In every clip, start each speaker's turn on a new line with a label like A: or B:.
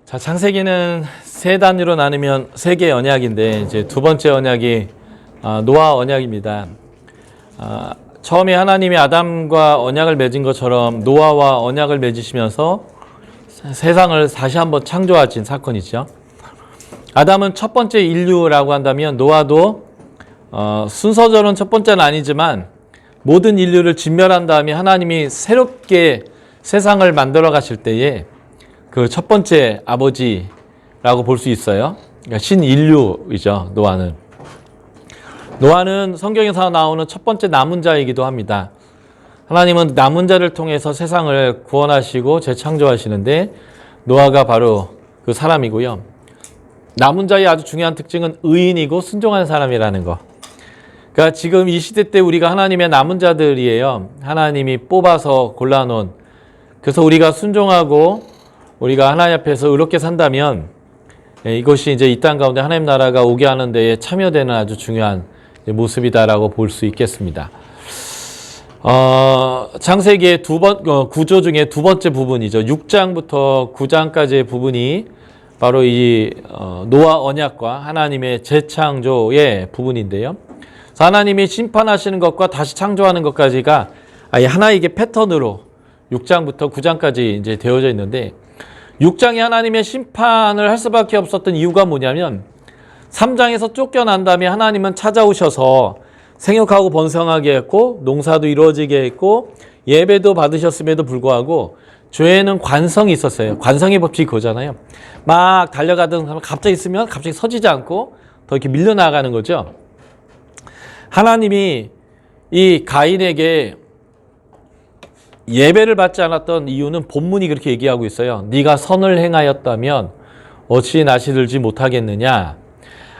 A: 자, 창세기는 세 단위로 나누면 세 개의 언약인데 이제 두 번째 언약이 노아 언약입니다. 처음에 하나님이 아담과 언약을 맺은 것처럼 노아와 언약을 맺으시면서 세상을 다시 한번 창조하신 사건이죠. 아담은 첫 번째 인류라고 한다면 노아도 순서적으로는 첫 번째는 아니지만 모든 인류를 진멸한 다음에 하나님이 새롭게 세상을 만들어 가실 때에 그 첫 번째 아버지라고 볼 수 있어요. 그러니까 신인류이죠. 노아는 성경에서 나오는 첫 번째 남은 자이기도 합니다. 하나님은 남은 자를 통해서 세상을 구원하시고 재창조하시는데 노아가 바로 그 사람이고요. 남은 자의 아주 중요한 특징은 의인이고 순종한 사람이라는 거. 그러니까 지금 이 시대 때 우리가 하나님의 남은 자들이에요. 하나님이 뽑아서 골라놓은. 그래서 우리가 순종하고 우리가 하나님 앞에서 의롭게 산다면 이것이 이제 이 땅 가운데 하나님 나라가 오게 하는 데에 참여되는 아주 중요한 모습이다라고 볼 수 있겠습니다. 창세기의 구조 중에 두 번째 부분이죠. 6장부터 9장까지의 부분이 바로 이 노아 언약과 하나님의 재창조의 부분인데요. 하나님이 심판하시는 것과 다시 창조하는 것까지가 하나의 패턴으로 6장부터 9장까지 이제 되어져 있는데 6장이 하나님의 심판을 할 수밖에 없었던 이유가 뭐냐면 3장에서 쫓겨난 다음에 하나님은 찾아오셔서 생육하고 번성하게 했고 농사도 이루어지게 했고 예배도 받으셨음에도 불구하고 죄에는 관성이 있었어요. 관성의 법칙이 그거잖아요. 막 달려가던 사람 갑자기 있으면 갑자기 서지지 않고 더 이렇게 밀려나가는 거죠. 하나님이 이 가인에게 예배를 받지 않았던 이유는 본문이 그렇게 얘기하고 있어요. 네가 선을 행하였다면 어찌 낯이 들지 못하겠느냐.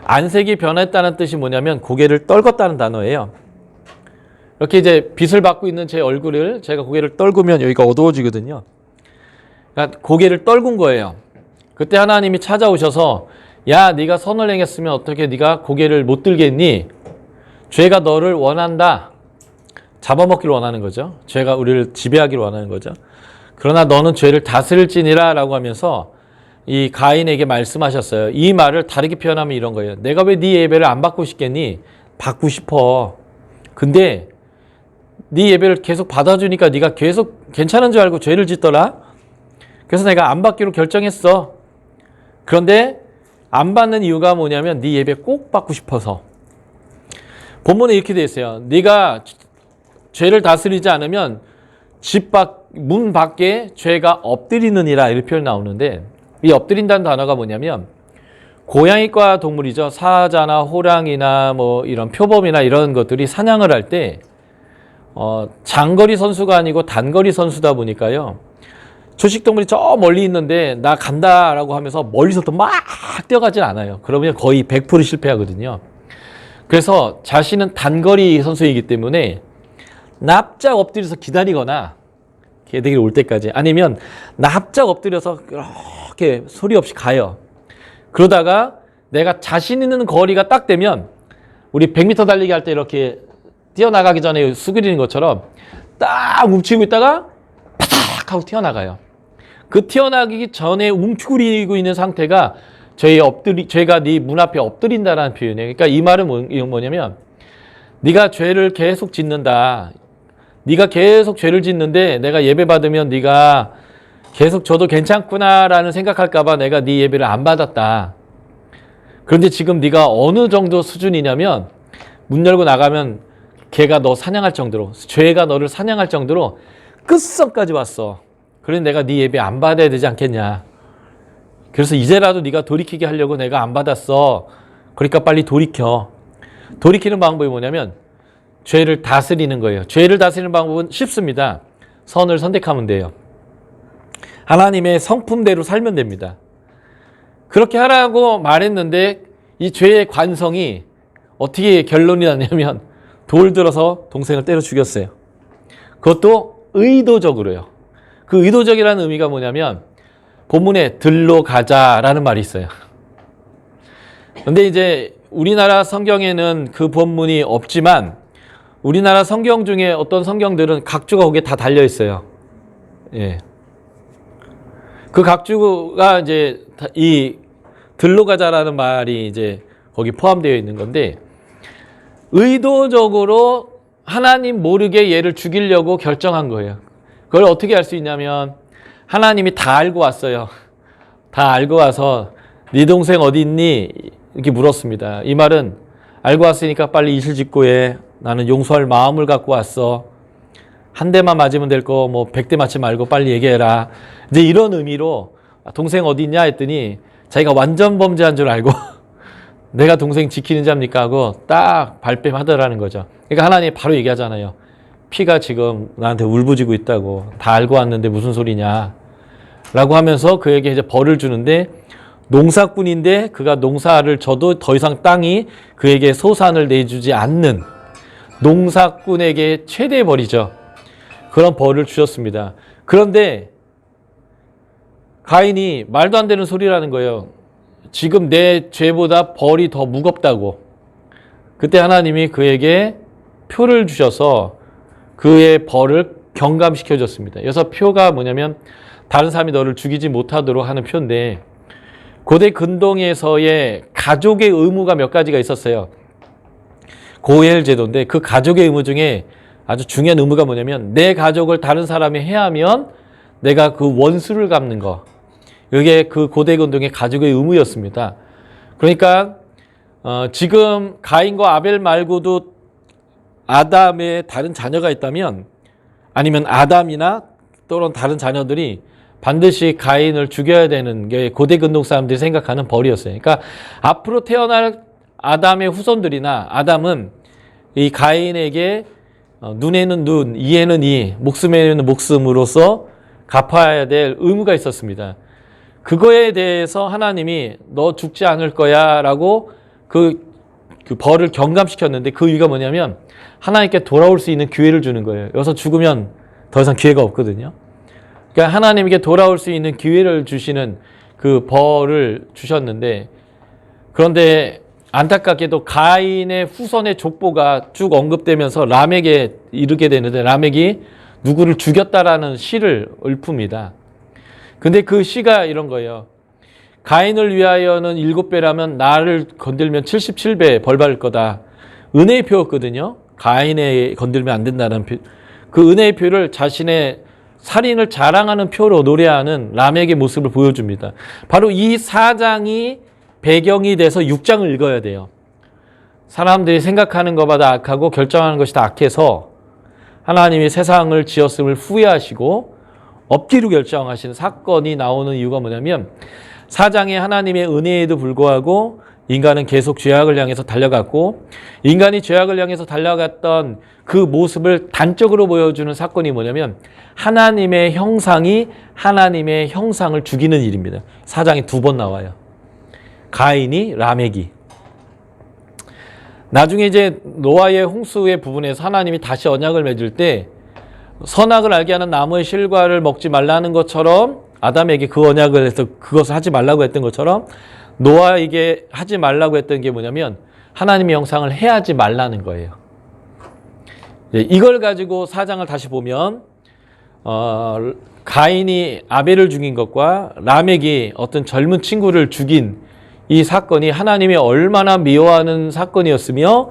A: 안색이 변했다는 뜻이 뭐냐면 고개를 떨궜다는 단어예요. 이렇게 이제 빛을 받고 있는 제 얼굴을 제가 고개를 떨구면 여기가 어두워지거든요. 그러니까 고개를 떨군 거예요. 그때 하나님이 찾아오셔서 야, 네가 선을 행했으면 어떻게 네가 고개를 못 들겠니? 죄가 너를 원한다. 잡아먹기를 원하는 거죠. 죄가 우리를 지배하기를 원하는 거죠. 그러나 너는 죄를 다스릴지니라 라고 하면서 이 가인에게 말씀하셨어요. 이 말을 다르게 표현하면 이런 거예요. 내가 왜 네 예배를 안 받고 싶겠니? 받고 싶어. 근데 네 예배를 계속 받아주니까 네가 계속 괜찮은 줄 알고 죄를 짓더라. 그래서 내가 안 받기로 결정했어. 그런데 안 받는 이유가 뭐냐면 네 예배 꼭 받고 싶어서. 본문에 이렇게 되어 있어요. 네가 죄를 다스리지 않으면 문 밖에 죄가 엎드리느니라 이렇게 표현 나오는데 이 엎드린다는 단어가 뭐냐면 고양이과 동물이죠. 사자나 호랑이나 뭐 이런 표범이나 이런 것들이 사냥을 할 때 장거리 선수가 아니고 단거리 선수다 보니까요. 초식동물이 저 멀리 있는데 나 간다라고 하면서 멀리서부터 막 뛰어가진 않아요. 그러면 거의 100% 실패하거든요. 그래서 자신은 단거리 선수이기 때문에 납작 엎드려서 기다리거나 개들이 올 때까지 아니면 납작 엎드려서 이렇게 소리 없이 가요. 그러다가 내가 자신 있는 거리가 딱 되면 우리 100m 달리기 할 때 이렇게 뛰어나가기 전에 수그리는 것처럼 딱 움츠리고 있다가 파닥 하고 튀어나가요. 그 튀어나가기 전에 움츠리고 있는 상태가 죄가 네 문 앞에 엎드린다라는 표현이에요. 그러니까 이 말은 뭐냐면 네가 죄를 계속 짓는다. 네가 계속 죄를 짓는데 내가 예배 받으면 네가 계속 줘도 괜찮구나라는 생각할까 봐 내가 네 예배를 안 받았다. 그런데 지금 네가 어느 정도 수준이냐면 문 열고 나가면 걔가 너 사냥할 정도로 죄가 너를 사냥할 정도로 끝선까지 왔어. 그런데 내가 네 예배 안 받아야 되지 않겠냐. 그래서 이제라도 네가 돌이키게 하려고 내가 안 받았어. 그러니까 빨리 돌이켜. 돌이키는 방법이 뭐냐면 죄를 다스리는 거예요. 죄를 다스리는 방법은 쉽습니다. 선을 선택하면 돼요. 하나님의 성품대로 살면 됩니다. 그렇게 하라고 말했는데 이 죄의 관성이 어떻게 결론이 났냐면 돌 들어서 동생을 때려 죽였어요. 그것도 의도적으로요. 그 의도적이라는 의미가 뭐냐면 본문에 들로 가자라는 말이 있어요. 근데 이제 우리나라 성경에는 그 본문이 없지만 우리나라 성경 중에 어떤 성경들은 각주가 거기에 다 달려 있어요. 예. 그 각주가 이제 이 들로가자라는 말이 이제 거기 포함되어 있는 건데, 의도적으로 하나님 모르게 얘를 죽이려고 결정한 거예요. 그걸 어떻게 알 수 있냐면 하나님이 다 알고 왔어요. 다 알고 와서 네 동생 어디 있니? 이렇게 물었습니다. 이 말은 알고 왔으니까 빨리 이실 짓고 해. 나는 용서할 마음을 갖고 왔어. 한 대만 맞으면 될 거 뭐 100대 맞지 말고 빨리 얘기해라. 이제 이런 의미로 동생 어디 있냐 했더니 자기가 완전 범죄한 줄 알고 내가 동생 지키는 자입니까 하고 딱 발뺌하더라는 거죠. 그러니까 하나님이 바로 얘기하잖아요. 피가 지금 나한테 울부짖고 있다고. 다 알고 왔는데 무슨 소리냐 라고 하면서 그에게 이제 벌을 주는데, 농사꾼인데 그가 농사를 져도 더 이상 땅이 그에게 소산을 내주지 않는 농사꾼에게 최대의 벌이죠. 그런 벌을 주셨습니다. 그런데 가인이 말도 안 되는 소리라는 거예요. 지금 내 죄보다 벌이 더 무겁다고. 그때 하나님이 그에게 표를 주셔서 그의 벌을 경감시켜 줬습니다. 그래서 표가 뭐냐면 다른 사람이 너를 죽이지 못하도록 하는 표인데, 고대 근동에서의 가족의 의무가 몇 가지가 있었어요. 고엘 제도인데 그 가족의 의무 중에 아주 중요한 의무가 뭐냐면 내 가족을 다른 사람이 해하면 내가 그 원수를 갚는 거. 이게 그 고대 근동의 가족의 의무였습니다. 그러니까 지금 가인과 아벨 말고도 아담의 다른 자녀가 있다면, 아니면 아담이나 또는 다른 자녀들이 반드시 가인을 죽여야 되는 게 고대 근동 사람들이 생각하는 벌이었어요. 그러니까 앞으로 태어날 아담의 후손들이나 아담은 이 가인에게 눈에는 눈, 이에는 이, 목숨에는 목숨으로서 갚아야 될 의무가 있었습니다. 그거에 대해서 하나님이 너 죽지 않을 거야 라고 그 벌을 경감시켰는데, 그 이유가 뭐냐면 하나님께 돌아올 수 있는 기회를 주는 거예요. 여기서 죽으면 더 이상 기회가 없거든요. 그러니까 하나님에게 돌아올 수 있는 기회를 주시는 그 벌을 주셨는데, 그런데 안타깝게도 가인의 후손의 족보가 쭉 언급되면서 람에게 이르게 되는데, 람에게 누구를 죽였다라는 시를 읊습니다. 근데 그 시가 이런 거예요. 가인을 위하여는 7배라면 나를 건들면 77배 벌 받을 거다. 은혜의 표였거든요. 가인에 건들면 안 된다는 표. 그 은혜의 표를 자신의 살인을 자랑하는 표로 노래하는 람에게 모습을 보여줍니다. 바로 이 4장이 배경이 돼서 6장을 읽어야 돼요. 사람들이 생각하는 것보다 악하고 결정하는 것이 다 악해서 하나님이 세상을 지었음을 후회하시고 없기로 결정하신 사건이 나오는 이유가 뭐냐면, 4장에 하나님의 은혜에도 불구하고 인간은 계속 죄악을 향해서 달려갔고, 인간이 죄악을 향해서 달려갔던 그 모습을 단적으로 보여주는 사건이 뭐냐면 하나님의 형상이 하나님의 형상을 죽이는 일입니다. 4장에 2번 나와요. 가인이 라멕이. 나중에 이제 노아의 홍수의 부분에서 하나님이 다시 언약을 맺을 때 선악을 알게 하는 나무의 실과를 먹지 말라는 것처럼, 아담에게 그 언약을 해서 그것을 하지 말라고 했던 것처럼 노아에게 하지 말라고 했던 게 뭐냐면 하나님의 형상을 해하지 말라는 거예요. 이걸 가지고 4장을 다시 보면 가인이 아벨을 죽인 것과 라멕이 어떤 젊은 친구를 죽인 이 사건이 하나님이 얼마나 미워하는 사건이었으며,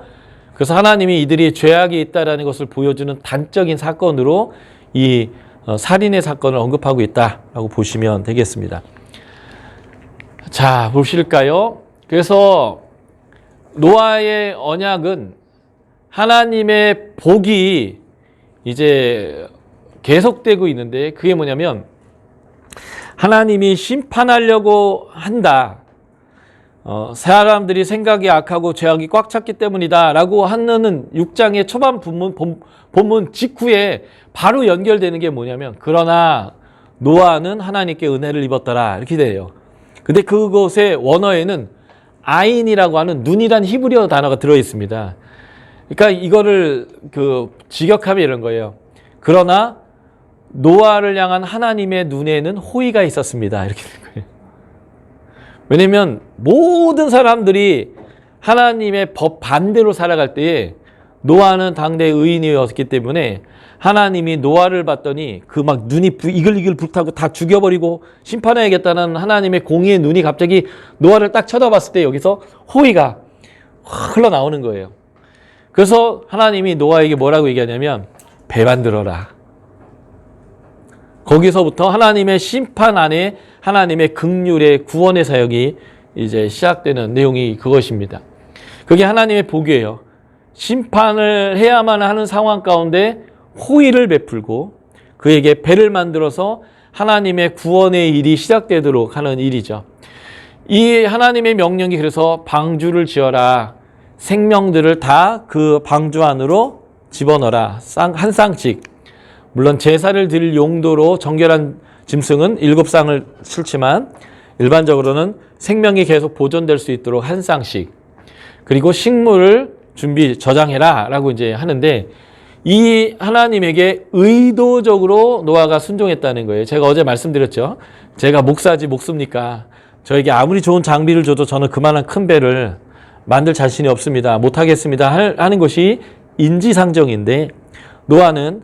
A: 그래서 하나님이 이들이 죄악이 있다라는 것을 보여주는 단적인 사건으로 이 살인의 사건을 언급하고 있다라고 보시면 되겠습니다. 자, 보실까요? 그래서 노아의 언약은 하나님의 복이 이제 계속되고 있는데, 그게 뭐냐면 하나님이 심판하려고 한다. 사람들이 생각이 악하고 죄악이 꽉 찼기 때문이다 라고 하는 6장의 초반 본문 직후에 바로 연결되는 게 뭐냐면, 그러나 노아는 하나님께 은혜를 입었더라 이렇게 돼요. 근데 그곳의 원어에는 아인이라고 하는 눈이란 히브리어 단어가 들어있습니다. 그러니까 이거를 직역하면 이런 거예요. 그러나 노아를 향한 하나님의 눈에는 호의가 있었습니다 이렇게 된 거예요. 왜냐면 모든 사람들이 하나님의 법 반대로 살아갈 때에 노아는 당대 의인이었기 때문에 하나님이 노아를 봤더니 그 막 눈이 이글이글 불타고 다 죽여버리고 심판해야겠다는 하나님의 공의의 눈이 갑자기 노아를 딱 쳐다봤을 때 여기서 호의가 흘러나오는 거예요. 그래서 하나님이 노아에게 뭐라고 얘기하냐면 배 만들어라. 거기서부터 하나님의 심판 안에 하나님의 긍휼의 구원의 사역이 이제 시작되는 내용이 그것입니다. 그게 하나님의 복이에요. 심판을 해야만 하는 상황 가운데 호의를 베풀고 그에게 배를 만들어서 하나님의 구원의 일이 시작되도록 하는 일이죠. 이 하나님의 명령이 그래서 방주를 지어라. 생명들을 다 그 방주 안으로 집어넣어라. 한 쌍씩. 물론 제사를 드릴 용도로 정결한 짐승은 7쌍을 싫지만 일반적으로는 생명이 계속 보존될 수 있도록 한 쌍씩. 그리고 식물을 저장해라 라고 이제 하는데 이 하나님에게 의도적으로 노아가 순종했다는 거예요. 제가 어제 말씀드렸죠. 제가 목사지 목습니까? 저에게 아무리 좋은 장비를 줘도 저는 그만한 큰 배를 만들 자신이 없습니다. 못하겠습니다. 하는 것이 인지상정인데 노아는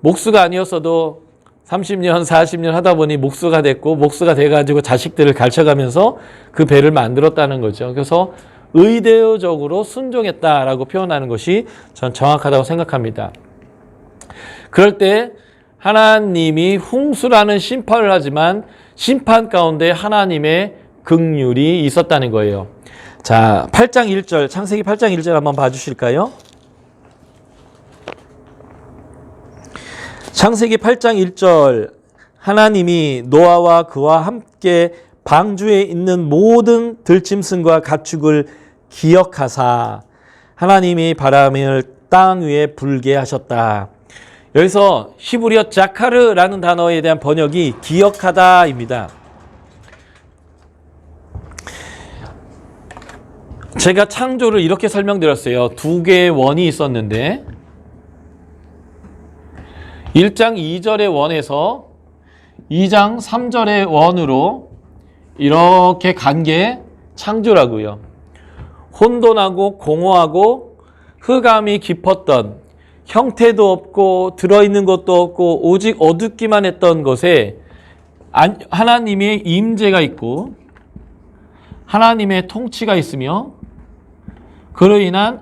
A: 목수가 아니었어도 30년, 40년 하다 보니 목수가 됐고 목수가 돼가지고 자식들을 가르쳐가면서 그 배를 만들었다는 거죠. 그래서 의도적으로 순종했다라고 표현하는 것이 전 정확하다고 생각합니다. 그럴 때 하나님이 홍수라는 심판을 하지만 심판 가운데 하나님의 긍휼이 있었다는 거예요. 자, 8장 1절, 창세기 8장 1절 한번 봐주실까요? 창세기 8장 1절 하나님이 노아와 그와 함께 방주에 있는 모든 들짐승과 가축을 기억하사 하나님이 바람을 땅 위에 불게 하셨다. 여기서 히브리어 자카르라는 단어에 대한 번역이 기억하다입니다. 제가 창조를 이렇게 설명드렸어요. 두 개의 원이 있었는데 1장 2절의 원에서 2장 3절의 원으로 이렇게 간 게 창조라고요. 혼돈하고 공허하고 흑암이 깊었던 형태도 없고 들어있는 것도 없고 오직 어둡기만 했던 것에 하나님의 임재가 있고 하나님의 통치가 있으며 그로 인한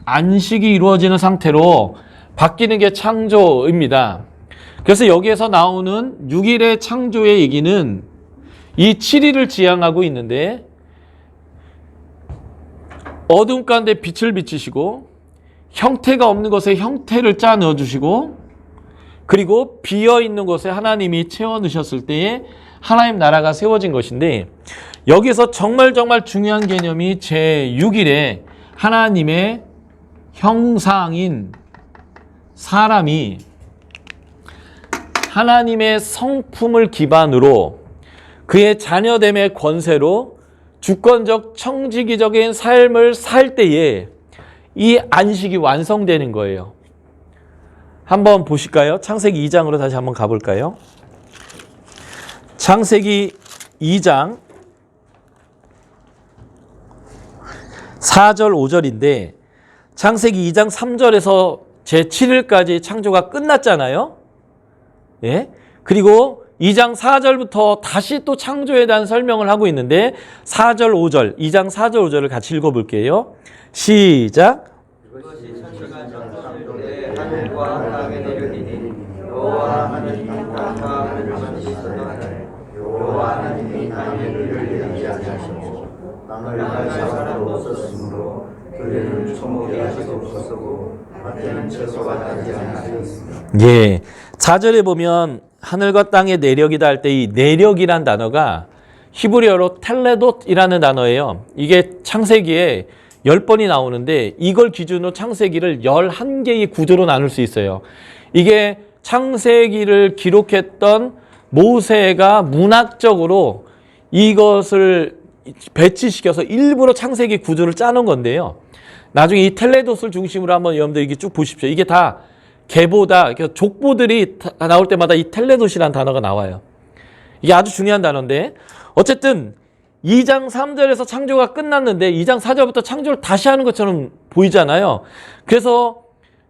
A: 안식이 이루어지는 상태로 바뀌는 게 창조입니다. 그래서 여기에서 나오는 6일의 창조의 얘기는 이 7일을 지향하고 있는데 어둠 가운데 빛을 비치시고 형태가 없는 것에 형태를 짜 넣어주시고 그리고 비어있는 곳에 하나님이 채워 넣으셨을 때에 하나님 나라가 세워진 것인데 여기서 정말 중요한 개념이 제6일에 하나님의 형상인 사람이 하나님의 성품을 기반으로 그의 자녀됨의 권세로 주권적 청지기적인 삶을 살 때에 이 안식이 완성되는 거예요. 한번 보실까요? 창세기 2장으로 다시 한번 가볼까요? 창세기 2장 4절 5절인데 창세기 2장 3절에서 제7일까지 창조가 끝났잖아요. 예? 그리고 2장 4절부터 다시 또 창조에 대한 설명을 하고 있는데 4절 5절 2장 4절 5절을 같이 읽어볼게요. 시작.
B: 그것이 천지가 창조될 때 하늘과 땅에 내려지니 여호와 하나님이 땅과 하늘을 지으셨더니 여호와 하나님이 땅에 물을 내리지 아니하시고 땅을 갈 사람도 없었으므로 그에는 초목이 아직 없었고 밭에는 채소가 나지 아니하였으며.
A: 예, 4절에 보면 하늘과 땅의 내력이다 할 때 이 내력이란 단어가 히브리어로 텔레돗이라는 단어예요. 이게 창세기에 10번이 나오는데 이걸 기준으로 창세기를 11개의 구조로 나눌 수 있어요. 이게 창세기를 기록했던 모세가 문학적으로 이것을 배치시켜서 일부러 창세기 구조를 짜놓은 건데요. 나중에 이 텔레돗을 중심으로 한번 여러분들 이게 쭉 보십시오. 이게 다 계보다 족보들이 나올 때마다 이 텔레돗이라는 단어가 나와요. 이게 아주 중요한 단어인데 어쨌든 2장 3절에서 창조가 끝났는데 2장 4절부터 창조를 다시 하는 것처럼 보이잖아요. 그래서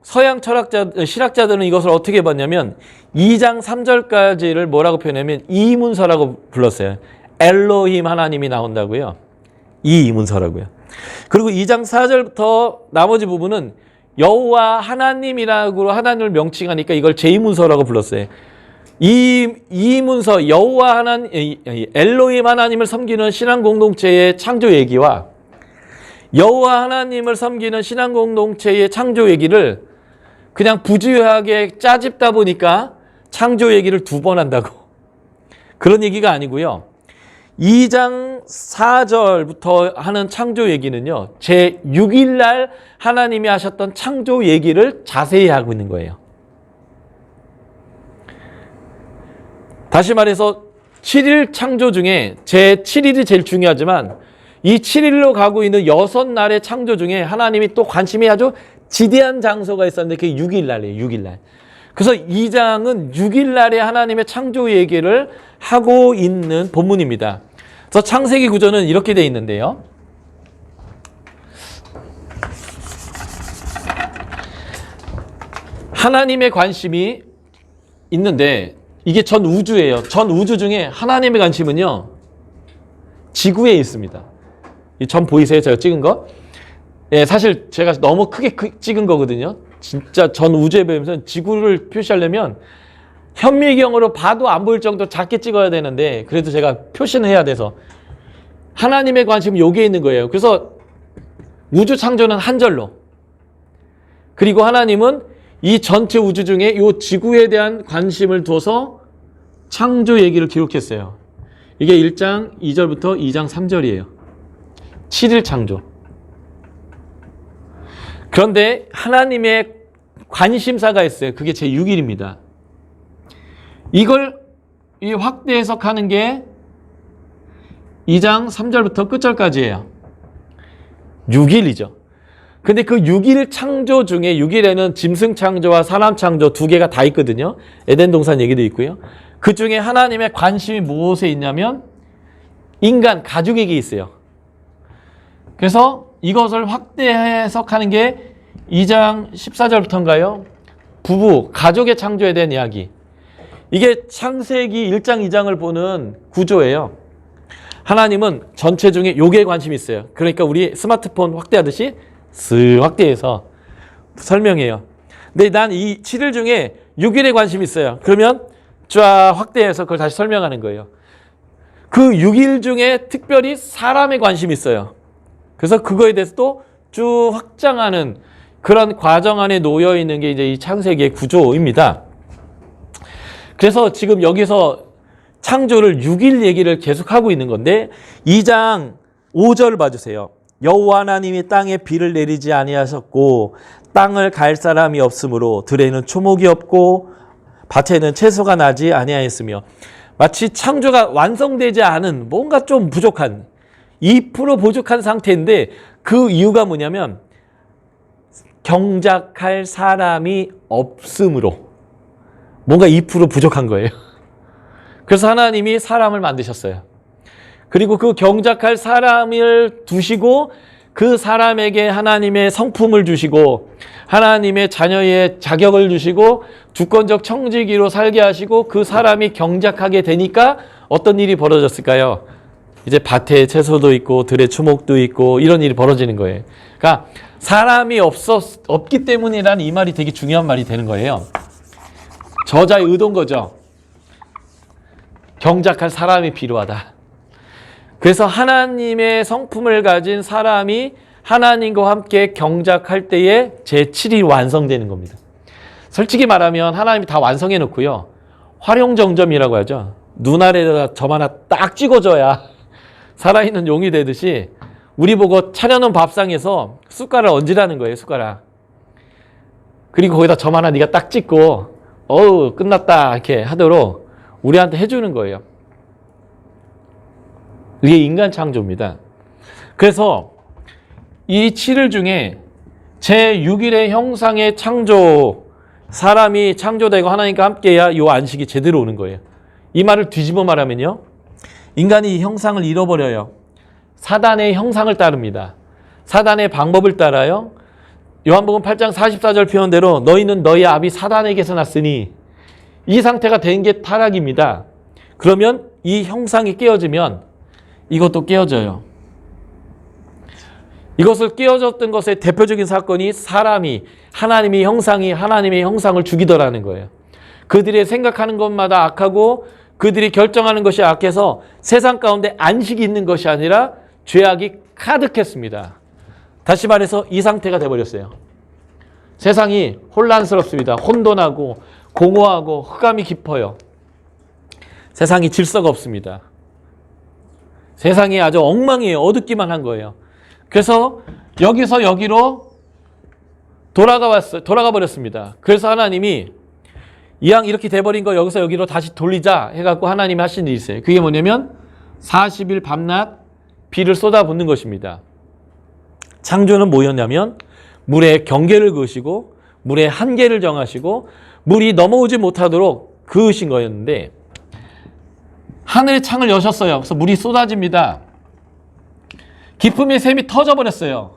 A: 서양 실학자들은 이것을 어떻게 봤냐면 2장 3절까지를 뭐라고 표현하면 이문서라고 불렀어요. 엘로힘 하나님이 나온다고요. 이문서라고요. 그리고 2장 4절부터 나머지 부분은 여호와 하나님이라고 하나님을 명칭하니까 이걸 제2문서라고 불렀어요. 이 문서 여호와 하나님, 엘로힘 하나님을 섬기는 신앙 공동체의 창조 얘기와 여호와 하나님을 섬기는 신앙 공동체의 창조 얘기를 그냥 부주의하게 짜집다 보니까 창조 얘기를 2번 한다고. 그런 얘기가 아니고요. 2장 4절부터 하는 창조 얘기는요, 제6일 날 하나님이 하셨던 창조 얘기를 자세히 하고 있는 거예요. 다시 말해서 7일 창조 중에 제7일이 제일 중요하지만 이 7일로 가고 있는 6날의 창조 중에 하나님이 또 관심이 아주 지대한 장소가 있었는데 그게 6일 날이에요. 6일 날. 그래서 2장은 6일 날에 하나님의 창조 얘기를 하고 있는 본문입니다. 그래서 창세기 구조는 이렇게 되어 있는데요. 하나님의 관심이 있는데 이게 전 우주예요. 전 우주 중에 하나님의 관심은요, 지구에 있습니다. 이 전 보이세요? 제가 찍은 거? 예, 사실 제가 너무 크게 찍은 거거든요. 진짜 전 우주에 보면서 지구를 표시하려면 현미경으로 봐도 안 보일 정도로 작게 찍어야 되는데 그래도 제가 표시는 해야 돼서 하나님의 관심은 여기에 있는 거예요. 그래서 우주 창조는 한 절로, 그리고 하나님은 이 전체 우주 중에 이 지구에 대한 관심을 둬서 창조 얘기를 기록했어요. 이게 1장 2절부터 2장 3절이에요. 7일 창조. 그런데 하나님의 관심사가 있어요. 그게 제 6일입니다. 이걸 이 확대 해석하는 게 2장 3절부터 끝절까지예요. 6일이죠. 근데 그 6일 창조 중에 6일에는 짐승 창조와 사람 창조 2개가 다 있거든요. 에덴 동산 얘기도 있고요. 그 중에 하나님의 관심이 무엇에 있냐면 인간, 가족에게 있어요. 그래서 이것을 확대 해석하는 게 2장 14절부터인가요? 부부, 가족의 창조에 대한 이야기. 이게 창세기 1장, 2장을 보는 구조예요. 하나님은 전체 중에 요게 관심이 있어요. 그러니까 우리 스마트폰 확대하듯이 쓱 확대해서 설명해요. 근데 난 이 7일 중에 6일에 관심이 있어요. 그러면 쫙 확대해서 그걸 다시 설명하는 거예요. 그 6일 중에 특별히 사람에 관심이 있어요. 그래서 그거에 대해서 또 쭉 확장하는 그런 과정 안에 놓여 있는 게 이제 이 창세기의 구조입니다. 그래서 지금 여기서 창조를 6일 얘기를 계속하고 있는 건데 2장 5절 봐주세요. 여호와 하나님이 땅에 비를 내리지 아니하셨고 땅을 갈 사람이 없으므로 들에는 초목이 없고 밭에는 채소가 나지 아니하였으며, 마치 창조가 완성되지 않은 뭔가 좀 부족한 2% 부족한 상태인데 그 이유가 뭐냐면 경작할 사람이 없으므로 뭔가 2% 부족한 거예요. 그래서 하나님이 사람을 만드셨어요. 그리고 그 경작할 사람을 두시고 그 사람에게 하나님의 성품을 주시고 하나님의 자녀의 자격을 주시고 주권적 청지기로 살게 하시고 그 사람이 경작하게 되니까 어떤 일이 벌어졌을까요? 이제 밭에 채소도 있고 들에 추목도 있고 이런 일이 벌어지는 거예요. 그러니까 사람이 없기 때문이라는 이 말이 되게 중요한 말이 되는 거예요. 저자의 의도인 거죠. 경작할 사람이 필요하다. 그래서 하나님의 성품을 가진 사람이 하나님과 함께 경작할 때에 제7이 완성되는 겁니다. 솔직히 말하면 하나님이 다 완성해 놓고요. 활용정점이라고 하죠. 눈 아래에다 점 하나 딱 찍어줘야 살아있는 용이 되듯이 우리 보고 차려놓은 밥상에서 숟가락을 얹으라는 거예요. 숟가락. 그리고 거기다 점 하나 네가 딱 찍고 어우 끝났다 이렇게 하도록 우리한테 해주는 거예요. 이게 인간 창조입니다. 그래서 이 7일 중에 제6일의 형상의 창조, 사람이 창조되고 하나님과 함께해야 이 안식이 제대로 오는 거예요. 이 말을 뒤집어 말하면요, 인간이 이 형상을 잃어버려요. 사단의 형상을 따릅니다. 사단의 방법을 따라요. 요한복음 8장 44절 표현대로 너희는 너희 아비 사단에게서 났으니 이 상태가 된 게 타락입니다. 그러면 이 형상이 깨어지면 이것도 깨어져요. 이것을 깨어졌던 것의 대표적인 사건이 사람이 하나님의 형상을 죽이더라는 거예요. 그들이 생각하는 것마다 악하고 그들이 결정하는 것이 악해서 세상 가운데 안식이 있는 것이 아니라 죄악이 가득했습니다. 다시 말해서 이 상태가 돼버렸어요. 세상이 혼란스럽습니다. 혼돈하고 공허하고 흑암이 깊어요. 세상이 질서가 없습니다. 세상이 아주 엉망이에요. 어둡기만 한 거예요. 그래서 여기서 여기로 돌아가 버렸습니다. 그래서 하나님이 이왕 이렇게 돼버린 거 여기서 여기로 다시 돌리자 해갖고 하나님이 하신 일이 있어요. 그게 뭐냐면 40일 밤낮 비를 쏟아붓는 것입니다. 창조는 뭐였냐면 물의 경계를 그으시고 물의 한계를 정하시고 물이 넘어오지 못하도록 그으신 거였는데 하늘의 창을 여셨어요. 그래서 물이 쏟아집니다. 기품의 샘이 터져버렸어요.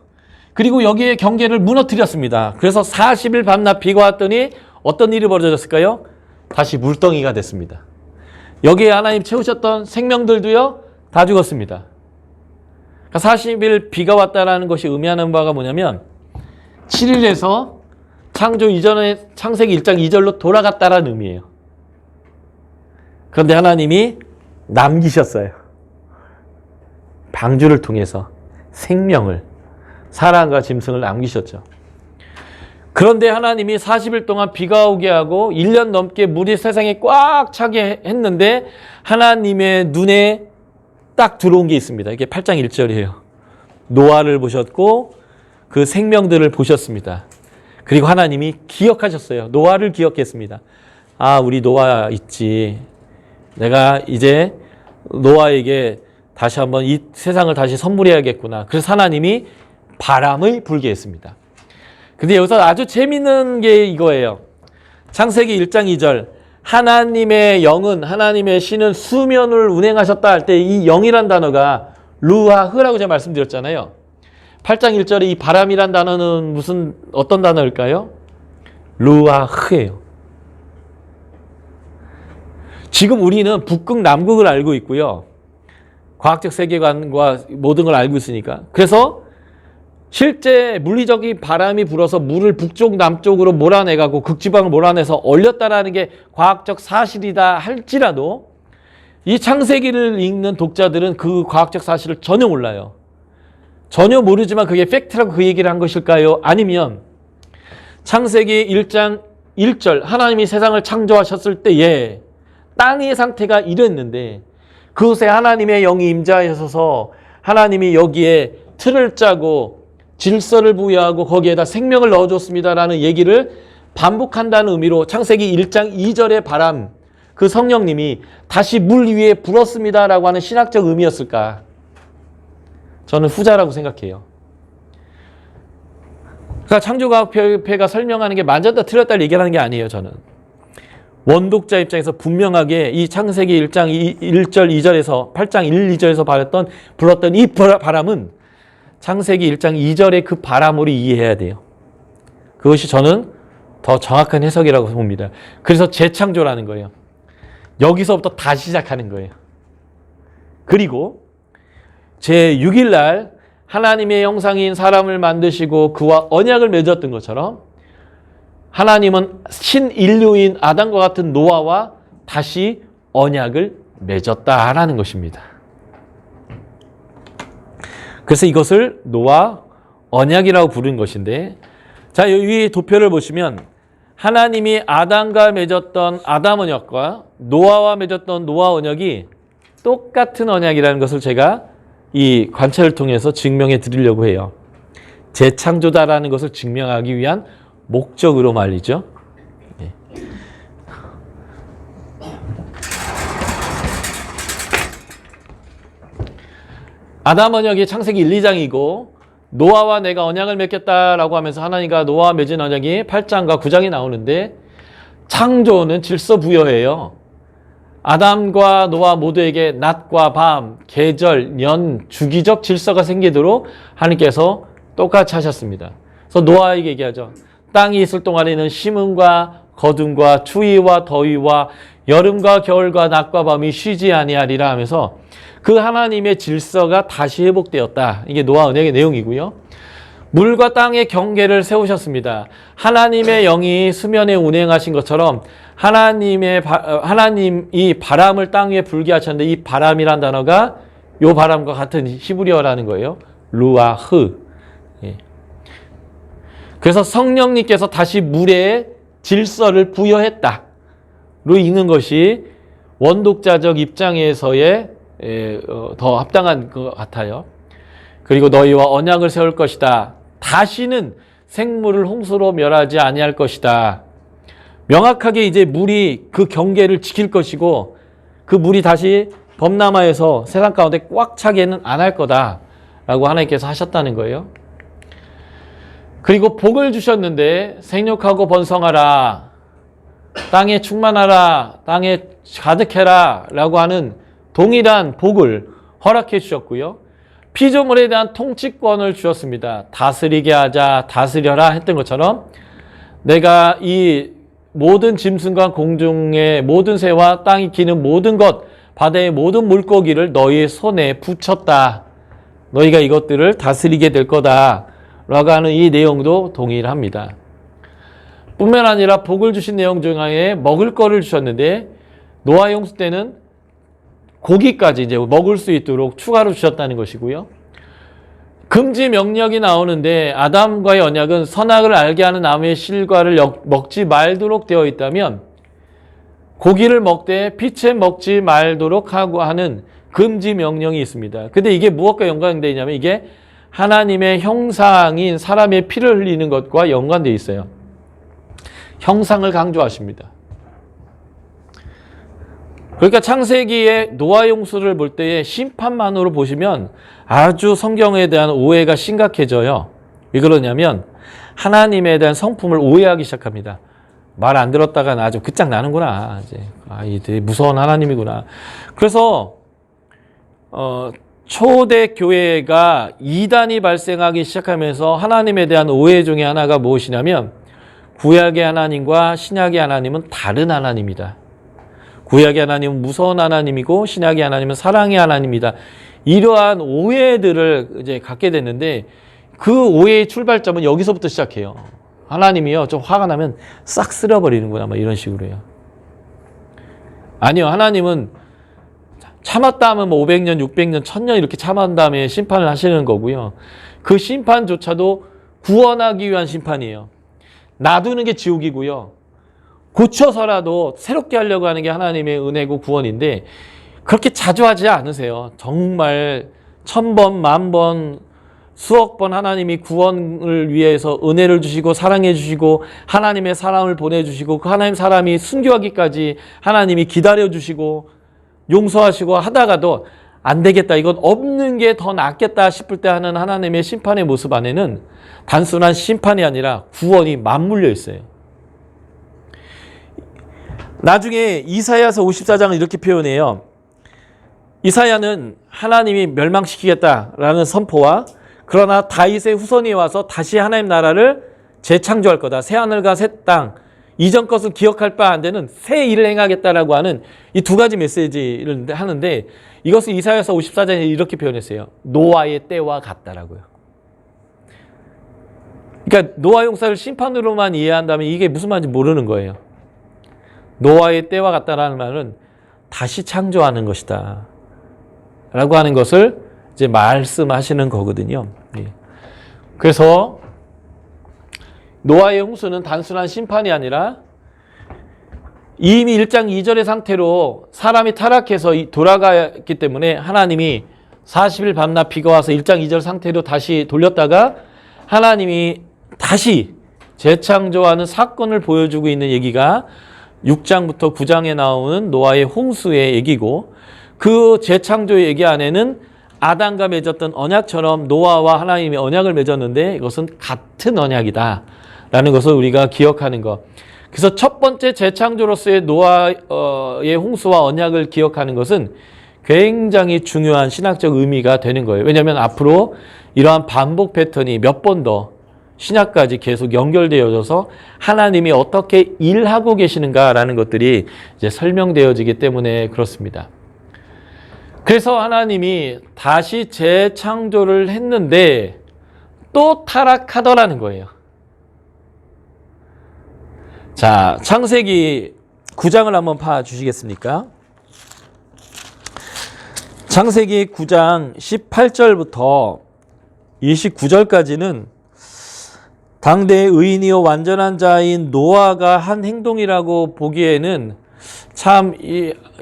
A: 그리고 여기에 경계를 무너뜨렸습니다. 그래서 40일 밤낮 비가 왔더니 어떤 일이 벌어졌을까요? 다시 물덩이가 됐습니다. 여기에 하나님 채우셨던 생명들도요, 다 죽었습니다. 그러니까 40일 비가 왔다라는 것이 의미하는 바가 뭐냐면 7일에서 창조 이전의 창세기 1장 2절로 돌아갔다라는 의미예요. 그런데 하나님이 남기셨어요. 방주를 통해서 생명을, 사람과 짐승을 남기셨죠. 그런데 하나님이 40일 동안 비가 오게 하고 1년 넘게 물이 세상에 꽉 차게 했는데 하나님의 눈에 딱 들어온 게 있습니다. 이게 8장 1절이에요. 노아를 보셨고 그 생명들을 보셨습니다. 그리고 하나님이 기억하셨어요. 노아를 기억했습니다. 아, 우리 노아 있지. 내가 이제 노아에게 다시 한번 이 세상을 다시 선물해야겠구나. 그래서 하나님이 바람을 불게 했습니다. 근데 여기서 아주 재밌는 게 이거예요. 창세기 1장 2절. 하나님의 영은, 하나님의 신은 수면을 운행하셨다 할 때 이 영이란 단어가 루아흐라고 제가 말씀드렸잖아요. 8장 1절에 이 바람이란 단어는 어떤 단어일까요? 루아흐예요. 지금 우리는 북극, 남극을 알고 있고요. 과학적 세계관과 모든 걸 알고 있으니까. 그래서 실제 물리적인 바람이 불어서 물을 북쪽, 남쪽으로 몰아내가고 극지방을 몰아내서 얼렸다라는 게 과학적 사실이다 할지라도 이 창세기를 읽는 독자들은 그 과학적 사실을 전혀 몰라요. 전혀 모르지만 그게 팩트라고 그 얘기를 한 것일까요? 아니면 창세기 1장 1절 하나님이 세상을 창조하셨을 때에 땅의 상태가 이랬는데 그곳에 하나님의 영이 임재하셔서 하나님이 여기에 틀을 짜고 질서를 부여하고 거기에다 생명을 넣어줬습니다라는 얘기를 반복한다는 의미로 창세기 1장 2절의 바람, 그 성령님이 다시 물 위에 불었습니다라고 하는 신학적 의미였을까? 저는 후자라고 생각해요. 그러니까 창조과학협회가 설명하는 게 맞았다 틀렸다를 얘기하는 게 아니에요. 저는 원독자 입장에서 분명하게 이 창세기 1장 1절 2절에서 8장 1, 2절에서 불었던 이 바람은 창세기 1장 2절의 그 바람으로 이해해야 돼요. 그것이 저는 더 정확한 해석이라고 봅니다. 그래서 재창조라는 거예요. 여기서부터 다시 시작하는 거예요. 그리고 제6일 날 하나님의 형상인 사람을 만드시고 그와 언약을 맺었던 것처럼 하나님은 신인류인 아담과 같은 노아와 다시 언약을 맺었다라는 것입니다. 그래서 이것을 노아 언약이라고 부른 것인데, 자, 이 도표를 보시면 하나님이 아담과 맺었던 아담 언약과 노아와 맺었던 노아 언약이 똑같은 언약이라는 것을 제가 이 관찰을 통해서 증명해 드리려고 해요. 재창조다라는 것을 증명하기 위한 목적으로 말이죠. 네. 아담 언약이 창세기 1, 2장이고 노아와 내가 언약을 맺겠다라고 하면서 하나님과 노아와 맺은 언약이 8장과 9장이 나오는데 창조는 질서 부여예요. 아담과 노아 모두에게 낮과 밤, 계절, 년, 주기적 질서가 생기도록 하나님께서 똑같이 하셨습니다. 그래서 노아에게 얘기하죠. 땅이 있을 동안에는 심음과 거둠과 추위와 더위와 여름과 겨울과 낮과 밤이 쉬지 아니하리라 하면서 그 하나님의 질서가 다시 회복되었다. 이게 노아 언약의 내용이고요. 물과 땅의 경계를 세우셨습니다. 하나님의 영이 수면에 운행하신 것처럼 하나님이 바람을 땅 위에 불게 하셨는데 이 바람이란 단어가 요 바람과 같은 히브리어라는 거예요. 루아흐. 예. 그래서 성령님께서 다시 물에 질서를 부여했다. 로 읽는 것이 원독자적 입장에서의 더 합당한 것 같아요. 그리고 너희와 언약을 세울 것이다. 다시는 생물을 홍수로 멸하지 아니할 것이다. 명확하게 이제 물이 그 경계를 지킬 것이고 그 물이 다시 범람하여서 세상 가운데 꽉 차게는 안 할 거다라고 하나님께서 하셨다는 거예요. 그리고 복을 주셨는데 생육하고 번성하라. 땅에 충만하라. 땅에 가득해라. 라고 하는 동일한 복을 허락해 주셨고요. 피조물에 대한 통치권을 주셨습니다. 다스리게 하자, 다스려라 했던 것처럼 내가 이 모든 짐승과 공중의 모든 새와 땅이 기는 모든 것, 바다의 모든 물고기를 너희의 손에 붙였다. 너희가 이것들을 다스리게 될 거다. 라고 하는 이 내용도 동일합니다. 뿐만 아니라 복을 주신 내용 중에 먹을 거를 주셨는데 노아 용수 때는 고기까지 이제 먹을 수 있도록 추가로 주셨다는 것이고요. 금지 명령이 나오는데 아담과의 언약은 선악을 알게 하는 나무의 실과를 먹지 말도록 되어 있다면 고기를 먹되 피채 먹지 말도록 하고 하는 금지 명령이 있습니다. 근데 이게 무엇과 연관되어 있냐면 이게 하나님의 형상인 사람의 피를 흘리는 것과 연관되어 있어요. 형상을 강조하십니다. 그러니까 창세기의 노아 용수를 볼 때의 심판만으로 보시면 아주 성경에 대한 오해가 심각해져요. 왜 그러냐면 하나님에 대한 성품을 오해하기 시작합니다. 말 안 들었다가 아주 끝장나는구나. 이제 이 되게 무서운 하나님이구나. 그래서 초대 교회가 이단이 발생하기 시작하면서 하나님에 대한 오해 중에 하나가 무엇이냐면 구약의 하나님과 신약의 하나님은 다른 하나님이다. 구약의 하나님은 무서운 하나님이고 신약의 하나님은 사랑의 하나님이다. 이러한 오해들을 이제 갖게 됐는데 그 오해의 출발점은 여기서부터 시작해요. 하나님이요 좀 화가 나면 싹 쓸어버리는구나 막 이런 식으로 해요. 아니요, 하나님은 참았다 하면 뭐 500년, 600년, 1000년 이렇게 참은 다음에 심판을 하시는 거고요. 그 심판조차도 구원하기 위한 심판이에요. 놔두는 게 지옥이고요. 고쳐서라도 새롭게 하려고 하는 게 하나님의 은혜고 구원인데 그렇게 자주 하지 않으세요. 정말 1000번, 10,000번, 수억 번 하나님이 구원을 위해서 은혜를 주시고 사랑해 주시고 하나님의 사랑을 보내주시고 그 하나님 사람이 순교하기까지 하나님이 기다려 주시고 용서하시고 하다가도 안 되겠다, 이건 없는 게 더 낫겠다 싶을 때 하는 하나님의 심판의 모습 안에는 단순한 심판이 아니라 구원이 맞물려 있어요. 나중에 이사야서 54장은 이렇게 표현해요. 이사야는 하나님이 멸망시키겠다라는 선포와 그러나 다윗의 후손이 와서 다시 하나님 나라를 재창조할 거다. 새 하늘과 새 땅, 이전 것을 기억할 바 안 되는 새 일을 행하겠다라고 하는 이 두 가지 메시지를 하는데 이것을 이사야서 54장에 이렇게 표현했어요. 노아의 때와 같다라고요. 그러니까 노아 용사를 심판으로만 이해한다면 이게 무슨 말인지 모르는 거예요. 노아의 때와 같다라는 말은 다시 창조하는 것이다 라고 하는 것을 이제 말씀하시는 거거든요. 그래서 노아의 홍수는 단순한 심판이 아니라 이미 1장 2절의 상태로 사람이 타락해서 돌아갔기 때문에 하나님이 40일 밤낮 비가 와서 1장 2절 상태로 다시 돌렸다가 하나님이 다시 재창조하는 사건을 보여주고 있는 얘기가 6장부터 9장에 나오는 노아의 홍수의 얘기고 그 재창조의 얘기 안에는 아담과 맺었던 언약처럼 노아와 하나님이 언약을 맺었는데 이것은 같은 언약이다 라는 것을 우리가 기억하는 것. 그래서 첫 번째 재창조로서의 노아의 홍수와 언약을 기억하는 것은 굉장히 중요한 신학적 의미가 되는 거예요. 왜냐하면 앞으로 이러한 반복 패턴이 몇 번 더 신약까지 계속 연결되어져서 하나님이 어떻게 일하고 계시는가라는 것들이 이제 설명되어지기 때문에 그렇습니다. 그래서 하나님이 다시 재창조를 했는데 또 타락하더라는 거예요. 자, 창세기 9장을 한번 봐주시겠습니까? 창세기 9장 18절부터 29절까지는 당대의 의인이요 완전한 자인 노아가 한 행동이라고 보기에는 참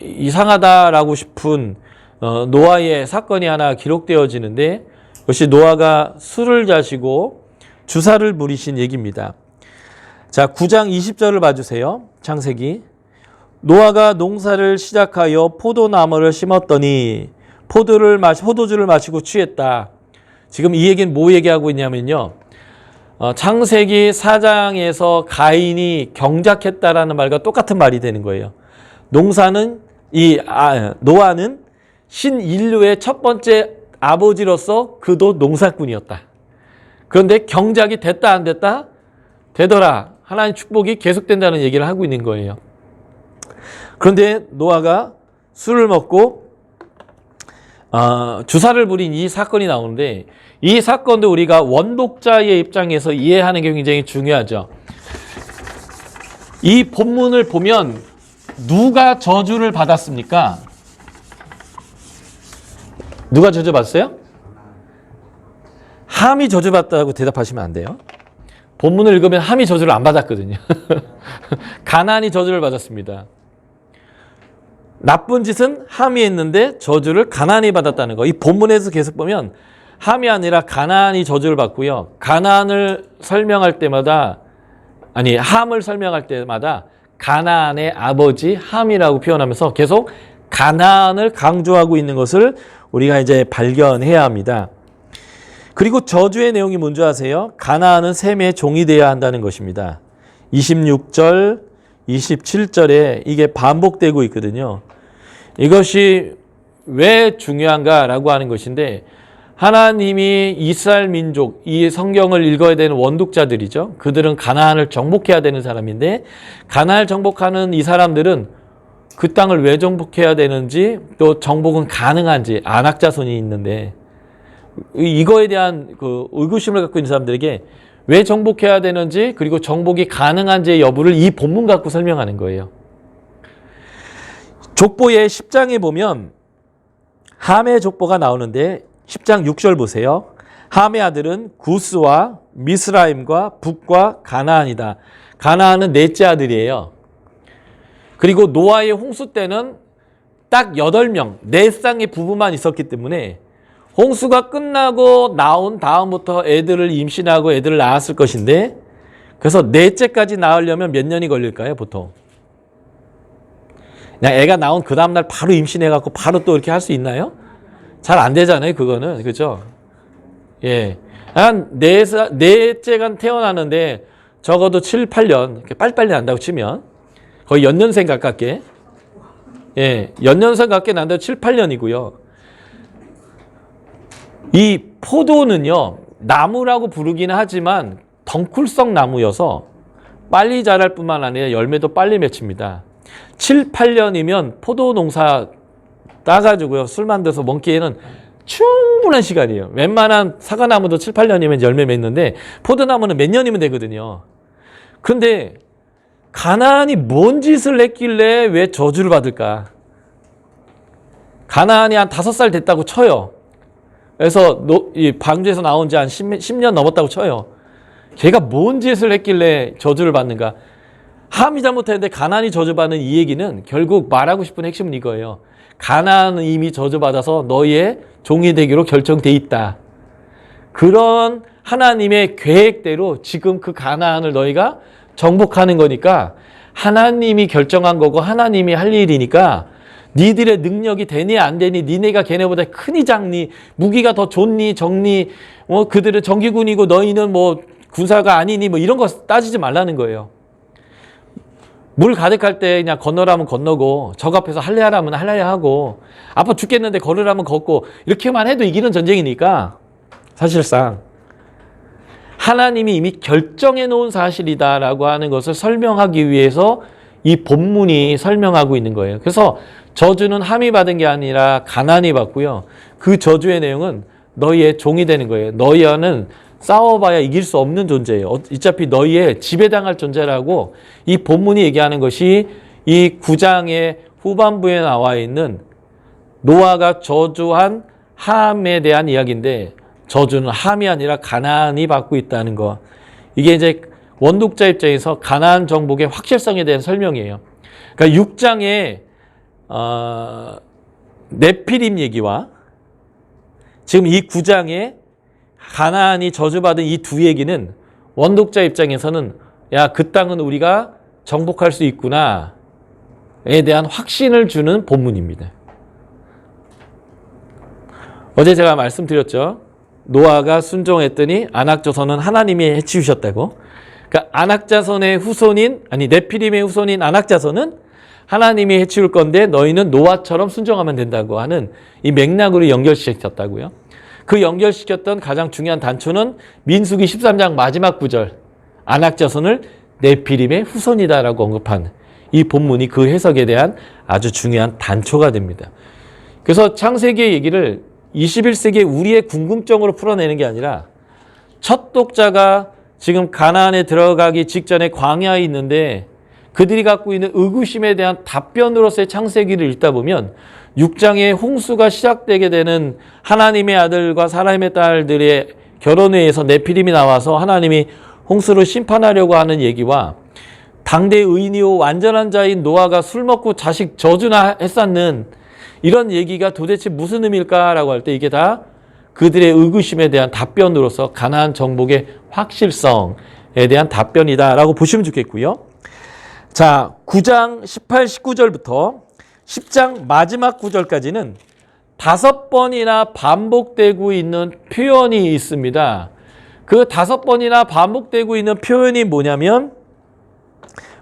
A: 이상하다라고 싶은 노아의 사건이 하나 기록되어지는데, 역시 노아가 술을 자시고 주사를 부리신 얘기입니다. 자, 9장 20절을 봐주세요. 창세기. 노아가 농사를 시작하여 포도나무를 심었더니 포도주를 마시고 취했다. 지금 이 얘기는 뭐 얘기하고 있냐면요. 창세기 4장에서 가인이 경작했다라는 말과 똑같은 말이 되는 거예요. 노아는 신인류의 첫 번째 아버지로서 그도 농사꾼이었다. 그런데 경작이 됐다 안 됐다? 되더라. 하나님 축복이 계속된다는 얘기를 하고 있는 거예요. 그런데 노아가 술을 먹고 주사를 부린 이 사건이 나오는데, 이 사건도 우리가 원독자의 입장에서 이해하는 게 굉장히 중요하죠. 이 본문을 보면 누가 저주를 받았습니까? 누가 저주받았어요? 함이 저주받았다고 대답하시면 안 돼요. 본문을 읽으면 함이 저주를 안 받았거든요. 가나안이 저주를 받았습니다. 나쁜 짓은 함이 했는데 저주를 가나안이 받았다는 거. 이 본문에서 계속 보면 함이 아니라 가나안이 저주를 받고요. 함을 설명할 때마다 가나안의 아버지 함이라고 표현하면서 계속 가나안을 강조하고 있는 것을 우리가 이제 발견해야 합니다. 그리고 저주의 내용이 뭔지 아세요? 가나안은 셈의 종이 되어야 한다는 것입니다. 26절, 27절에 이게 반복되고 있거든요. 이것이 왜 중요한가라고 하는 것인데, 하나님이 이스라엘 민족, 이 성경을 읽어야 되는 원독자들이죠. 그들은 가나안을 정복해야 되는 사람인데, 가나안을 정복하는 이 사람들은 그 땅을 왜 정복해야 되는지, 또 정복은 가능한지, 안악자손이 있는데, 이거에 대한 그 의구심을 갖고 있는 사람들에게 왜 정복해야 되는지, 그리고 정복이 가능한지의 여부를 이 본문 갖고 설명하는 거예요. 족보의 10장에 보면 함의 족보가 나오는데, 10장 6절 보세요. 함의 아들은 구스와 미스라임과 북과 가나안이다. 가나안은 넷째 아들이에요. 그리고 노아의 홍수 때는 딱 8명, 4쌍의 부부만 있었기 때문에 홍수가 끝나고 나온 다음부터 애들을 임신하고 애들을 낳았을 것인데, 그래서 넷째까지 낳으려면 몇 년이 걸릴까요, 보통? 그냥 애가 나온 그 다음날 바로 임신해갖고 바로 또 이렇게 할 수 있나요? 잘 안 되잖아요, 그거는. 그죠? 예. 한 넷째가 태어나는데 적어도 7, 8년, 이렇게 빨리빨리 난다고 치면 거의 연년생 가깝게. 예. 연년생 가깝게 난다고 7, 8년이고요. 이 포도는요, 나무라고 부르기는 하지만 덩쿨성 나무여서 빨리 자랄 뿐만 아니라 열매도 빨리 맺힙니다. 7, 8년이면 포도 농사 따가지고요, 술 만들어서 먹기에는 충분한 시간이에요. 웬만한 사과나무도 7, 8년이면 열매 맺는데 포도나무는 몇 년이면 되거든요. 그런데 가나안이 뭔 짓을 했길래 왜 저주를 받을까? 가나안이 한 5살 됐다고 쳐요. 그래서 이 방주에서 나온 지 한 10년 넘었다고 쳐요. 걔가 뭔 짓을 했길래 저주를 받는가? 함이 잘못했는데 가나안이 저주받는 이 얘기는 결국 말하고 싶은 핵심은 이거예요. 가나안은 이미 저주받아서 너희의 종이 되기로 결정돼 있다. 그런 하나님의 계획대로 지금 그 가나안을 너희가 정복하는 거니까 하나님이 결정한 거고 하나님이 할 일이니까 니들의 능력이 되니 안 되니, 니네가 걔네보다 크니 작니, 무기가 더 좋니 적니, 그들은 정기군이고 너희는 뭐 군사가 아니니, 뭐 이런 거 따지지 말라는 거예요. 물 가득할 때 그냥 건너라면 건너고 적 앞에서 할례하라면 할례하고 아파 죽겠는데 걸으라면 걷고 이렇게만 해도 이기는 전쟁이니까 사실상 하나님이 이미 결정해 놓은 사실이다라고 하는 것을 설명하기 위해서 이 본문이 설명하고 있는 거예요. 그래서 저주는 함이 받은 게 아니라 가나안이 받고요. 그 저주의 내용은 너희의 종이 되는 거예요. 너희와는 싸워봐야 이길 수 없는 존재예요. 어차피 너희의 지배당할 존재라고 이 본문이 얘기하는 것이 이 9장의 후반부에 나와 있는 노아가 저주한 함에 대한 이야기인데 저주는 함이 아니라 가나안이 받고 있다는 거. 이게 이제 원독자 입장에서 가나안 정복의 확실성에 대한 설명이에요. 그러니까 6장의 네피림 얘기와 지금 이 9장의 가나안이 저주받은 이 두 얘기는 원독자 입장에서는 야, 그 땅은 우리가 정복할 수 있구나에 대한 확신을 주는 본문입니다. 어제 제가 말씀드렸죠. 노아가 순종했더니 아낙자손은 하나님이 해치우셨다고. 그러니까 아낙자손의 후손인 네피림의 후손인 아낙자손은 하나님이 해치울 건데 너희는 노아처럼 순종하면 된다고 하는 이 맥락으로 연결시켰다고요. 그 연결시켰던 가장 중요한 단초는 민수기 13장 마지막 구절 아낙자손을 네피림의 후손이다라고 언급한 이 본문이 그 해석에 대한 아주 중요한 단초가 됩니다. 그래서 창세기의 얘기를 21세기의 우리의 궁금증으로 풀어내는 게 아니라 첫 독자가 지금 가나안에 들어가기 직전에 광야에 있는데 그들이 갖고 있는 의구심에 대한 답변으로서의 창세기를 읽다 보면 6장의 홍수가 시작되게 되는 하나님의 아들과 사람의 딸들의 결혼에 의해서 네피림이 나와서 하나님이 홍수로 심판하려고 하는 얘기와 당대 의인이요 완전한 자인 노아가 술 먹고 자식 저주나 했었는 이런 얘기가 도대체 무슨 의미일까라고 할 때 이게 다 그들의 의구심에 대한 답변으로서 가나안 정복의 확실성에 대한 답변이다라고 보시면 좋겠고요. 자, 9장 18, 19절부터 10장 마지막 구절까지는 5번이나 반복되고 있는 표현이 있습니다. 그 5번이나 반복되고 있는 표현이 뭐냐면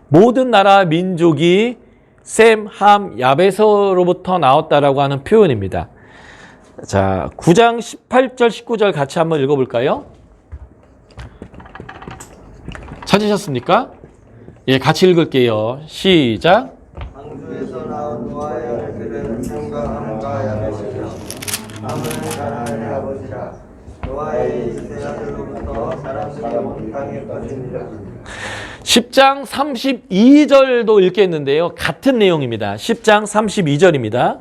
A: 모든 나라 민족이 셈, 함, 야베서로부터 나왔다라고 하는 표현입니다. 자, 9장 18절, 19절 같이 한번 읽어볼까요? 찾으셨습니까? 예, 같이 읽을게요. 시작.
B: 방주에서 나온 노아의 아들들은 셈과 함과 야벳이며 함은 가나안의 아버지라. 노아의 세 아들로부터 사람들이 온 땅에 퍼집니다.
A: 10장 32절도 읽겠는데요. 같은 내용입니다. 10장 32절입니다.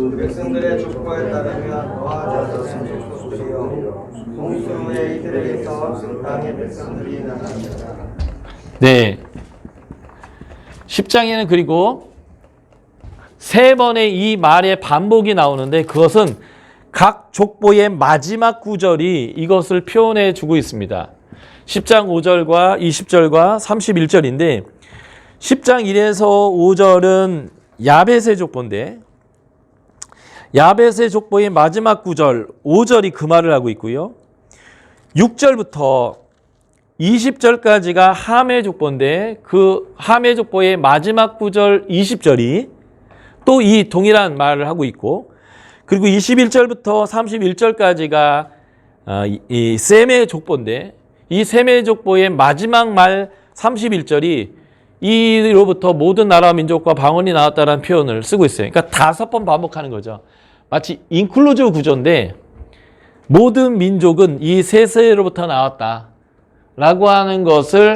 B: 그 백성들의 족보에 따르면 노아가 젖은 족속이요 홍수 후에 이들에게서 땅의 백성들이 나갑니다.
A: 네. 10장에는 그리고 3번의 이 말의 반복이 나오는데 그것은 각 족보의 마지막 구절이 이것을 표현해 주고 있습니다. 10장 5절과 20절과 31절인데 10장 1에서 5절은 야벳의 족보인데 야벳의 족보의 마지막 구절 5절이 그 말을 하고 있고요. 6절부터 20절까지가 함의 족보인데 그 함의 족보의 마지막 구절 20절이 또 이 동일한 말을 하고 있고 그리고 21절부터 31절까지가 이 셈의 족보인데 이 셈의 족보의 마지막 말 31절이 이로부터 모든 나라 민족과 방언이 나왔다는 표현을 쓰고 있어요. 그러니까 5번 반복하는 거죠. 마치 인클루지브 구조인데 모든 민족은 이 세세로부터 나왔다라고 하는 것을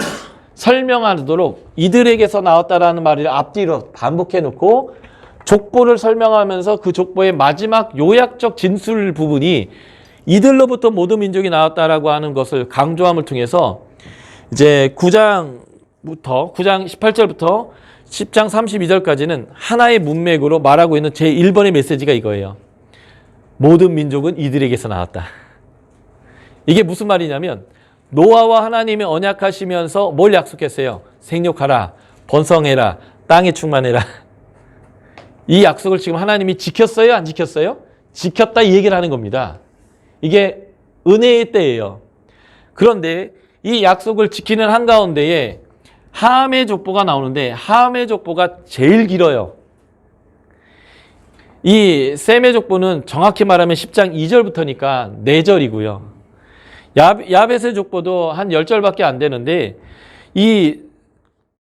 A: 설명하도록 이들에게서 나왔다라는 말을 앞뒤로 반복해 놓고 족보를 설명하면서 그 족보의 마지막 요약적 진술 부분이 이들로부터 모든 민족이 나왔다라고 하는 것을 강조함을 통해서 이제 9장 18절부터 10장 32절까지는 하나의 문맥으로 말하고 있는 제1번의 메시지가 이거예요. 모든 민족은 이들에게서 나왔다. 이게 무슨 말이냐면 노아와 하나님이 언약하시면서 뭘 약속했어요? 생육하라, 번성해라, 땅에 충만해라. 이 약속을 지금 하나님이 지켰어요? 안 지켰어요? 지켰다 이 얘기를 하는 겁니다. 이게 은혜의 때예요. 그런데 이 약속을 지키는 한가운데에 함의 족보가 나오는데 함의 족보가 제일 길어요. 이 셈의 족보는 정확히 말하면 10장 2절부터니까 4절이고요. 야벳의 족보도 한 10절밖에 안 되는데 이